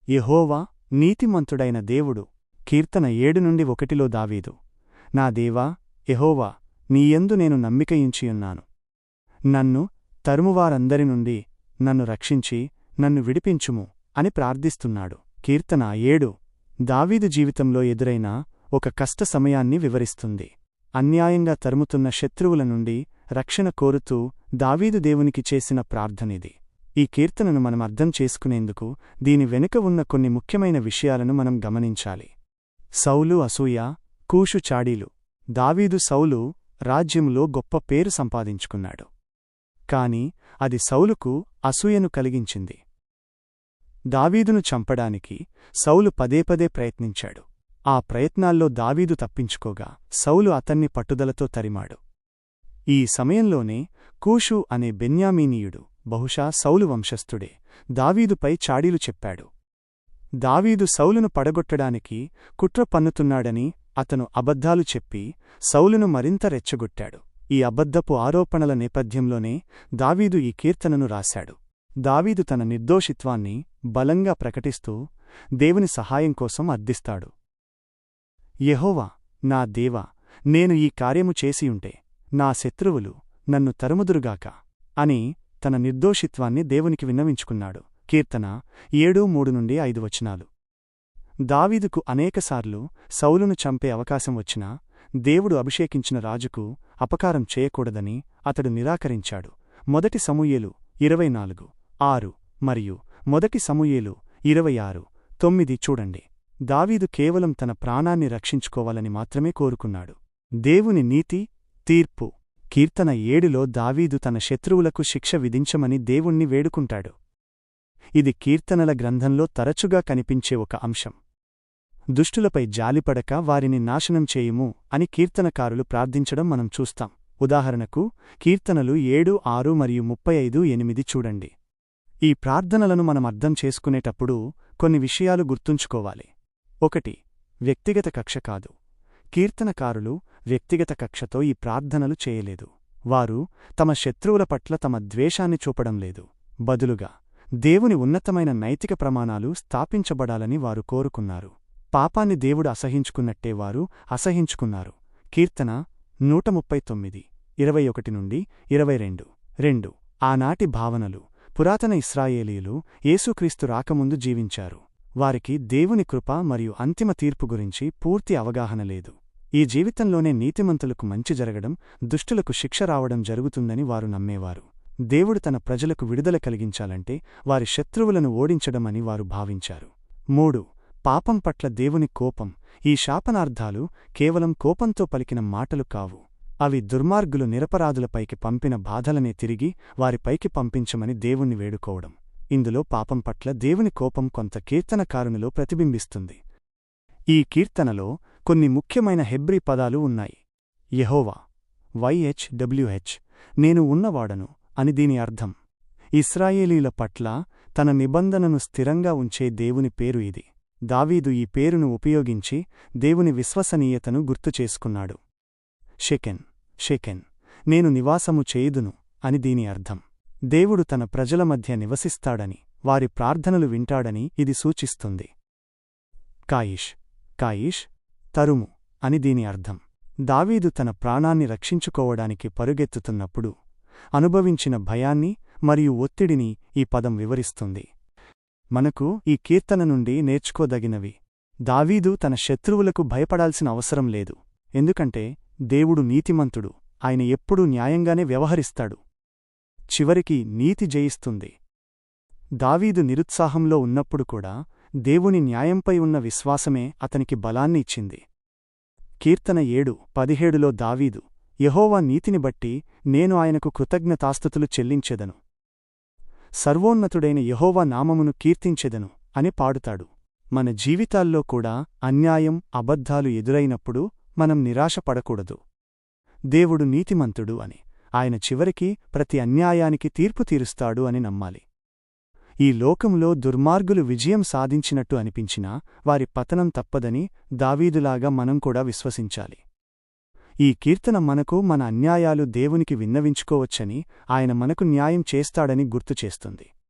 యెహోవా నీతిమంతుడైన దేవుడు. కీర్తన 7:1 దావీదు. నా దేవా యెహోవా, నీయందు నేను నమ్మికయుంచియున్నాను. నన్ను తరుమువారందరి నుండి నన్ను రక్షించి నన్ను విడిపించుము అని ప్రార్థిస్తున్నాడు. కీర్తన 7 దావీదు జీవితంలో ఎదురైన ఒక కష్ట సమయాన్ని వివరిస్తుంది. అన్యాయంగా తరుముతున్న శత్రువుల నుండి రక్షణ కోరుతూ దావీదు దేవునికి చేసిన ప్రార్థనిది. ఈ కీర్తనను మనం అర్థం చేసుకునేందుకు దీని వెనుక ఉన్న కొన్ని ముఖ్యమైన విషయాలను మనం గమనించాలి. సౌలు అసూయ, కూషు చాడీలు. దావీదు సౌలు రాజ్యంలో గొప్ప పేరు సంపాదించుకున్నాడు. కాని అది సౌలుకు అసూయను కలిగించింది. దావీదును చంపడానికి సౌలు పదేపదే ప్రయత్నించాడు. ఆ ప్రయత్నాల్లో దావీదు తప్పించుకోగా సౌలు అతన్ని పట్టుదలతో తరిమాడు. ఈ సమయంలోనే కూషు అనే బెన్యామీనీయుడు, బహుశా సౌలు వంశస్థుడే, దావీదుపై చాడీలు చెప్పాడు. దావీదు సౌలును పడగొట్టడానికి కుట్ర పన్నుతున్నాడని అతను అబద్ధాలు చెప్పి సౌలును మరింత రెచ్చగొట్టాడు. ఈ అబద్ధపు ఆరోపణల నేపథ్యంలోనే దావీదు ఈ కీర్తనను రాశాడు. దావీదు తన నిర్దోషిత్వాన్ని బలంగా ప్రకటిస్తూ దేవుని సహాయం కోసం అర్థిస్తాడు. యెహోవా, నా దేవా, నేను ఈ కార్యము చేసియుంటే నా శత్రువులు నన్ను తరుముదురుగాక అని తన నిర్దోషిత్వాన్ని దేవునికి విన్నవించుకున్నాడు. కీర్తన 7:3-5 దావీదుకు అనేకసార్లు సౌలును చంపే అవకాశం వచ్చినా దేవుడు అభిషేకించిన రాజుకు అపకారం చేయకూడదని అతడు నిరాకరించాడు. 1 సమూయేలు 24:6 మరియు 1 సమూయేలు 26:9 చూడండి. దావీదు కేవలం తన ప్రాణాన్ని రక్షించుకోవాలని మాత్రమే కోరుకున్నాడు. దేవుని నీతి, తీర్పు. కీర్తన 7లో దావీదు తన శత్రువులకు శిక్ష విధించమని దేవుణ్ణి వేడుకుంటాడు. ఇది కీర్తనల గ్రంథంలో తరచుగా కనిపించే ఒక అంశం. దుష్టులపై జాలిపడక వారిని నాశనం చేయుము అని కీర్తనకారులు ప్రార్థించడం మనం చూస్తాం. ఉదాహరణకు కీర్తనలు 7, 6 మరియు 35:8 చూడండి. ఈ ప్రార్థనలను మనం అర్థం చేసుకునేటప్పుడు కొన్ని విషయాలు గుర్తుంచుకోవాలి. 1. వ్యక్తిగత కక్ష కాదు. కీర్తనకారులు వ్యక్తిగత కక్షతో ఈ ప్రార్థనలు చేయలేదు. వారు తమ శత్రువుల పట్ల తమ ద్వేషాన్ని చూపడం లేదు. బదులుగా దేవుని ఉన్నతమైన నైతిక ప్రమాణాలు స్థాపించబడాలని వారు కోరుకున్నారు. పాపాన్ని దేవుడు అసహించుకున్నట్టే వారు అసహించుకున్నారు. కీర్తన 139, 21-22. 2. ఆనాటి భావనలు. పురాతన ఇశ్రాయేలీయులు యేసుక్రీస్తు రాకముందు జీవించారు. వారికి దేవుని కృప మరియు అంతిమ తీర్పు గురించి పూర్తి అవగాహన లేదు. ఈ జీవితంలోనే నీతిమంతులకు మంచి జరగడం, దుష్టులకు శిక్ష రావడం జరుగుతుందని వారు నమ్మేవారు. దేవుడు తన ప్రజలకు విడుదల కలిగించాలంటే వారి శత్రువులను ఓడించడం అని వారు భావించారు. 3. పాపం పట్ల దేవుని కోపం. ఈ శాపనార్థాలు కేవలం కోపంతో పలికిన మాటలు కావు. అవి దుర్మార్గులు నిరపరాధులపైకి పంపిన బాధలనే తిరిగి వారిపైకి పంపించమని దేవుణ్ణి వేడుకోవడం. ఇందులో పాపం పట్ల దేవుని కోపం కొంత కీర్తనకారునిలో ప్రతిబింబిస్తుంది. ఈ కీర్తనలో కొన్ని ముఖ్యమైన హెబ్రీ పదాలు ఉన్నాయి. యెహోవా, YHWH, నేను ఉన్నవాడను అని దీని అర్థం. ఇశ్రాయేలీల పట్ల తన నిబంధనను స్థిరంగా ఉంచే దేవుని పేరు ఇది. దావీదు ఈ పేరును ఉపయోగించి దేవుని విశ్వసనీయతను గుర్తుచేసుకున్నాడు. షెకెన్, నేను నివాసము చేయుదును అని దీని అర్థం. దేవుడు తన ప్రజల మధ్య నివసిస్తాడని, వారి ప్రార్థనలు వింటాడని ఇది సూచిస్తుంది. కాయిష్, తరుము అని దీని అర్థం. దావీదు తన ప్రాణాన్ని రక్షించుకోవడానికి పరుగెత్తుతున్నప్పుడు అనుభవించిన భయాన్ని మరియు ఒత్తిడిని ఈ పదం వివరిస్తుంది. మనకు ఈ కీర్తన నుండి నేర్చుకోదగినవి. దావీదు తన శత్రువులకు భయపడాల్సిన అవసరం లేదు. ఎందుకంటే దేవుడు నీతిమంతుడు. ఆయన ఎప్పుడూ న్యాయంగానే వ్యవహరిస్తాడు. చివరికి నీతి జయిస్తుంది. దావీదు నిరుత్సాహంలో ఉన్నప్పుడు కూడా దేవుని న్యాయంపై ఉన్న విశ్వాసమే అతనికి బలాన్ని ఇచ్చింది. కీర్తన 7:17లో దావీదు, యెహోవా నీతిని బట్టి నేను ఆయనకు కృతజ్ఞతాస్తుతులు చెల్లించెదను. సర్వోన్నతుడైన యెహోవా నామమును కీర్తించెదను అని పాడుతాడు. మన జీవితాల్లో కూడా అన్యాయం, అబద్ధాలు ఎదురైనప్పుడు మనం నిరాశపడకూడదు. దేవుడు నీతిమంతుడు అని, ఆయన చివరికి ప్రతి అన్యాయానికి తీర్పు తీరుస్తాడు అని నమ్మాలి. ఈ లోకంలో దుర్మార్గులు విజయం సాధించినట్టు అనిపించినా వారి పతనం తప్పదని దావీదులాగా మనం కూడా విశ్వసించాలి. ఈ కీర్తన మనకు మన అన్యాయాలు దేవునికి విన్నవించుకోవచ్చని, ఆయన మనకు న్యాయం చేస్తాడని గుర్తుచేస్తుంది.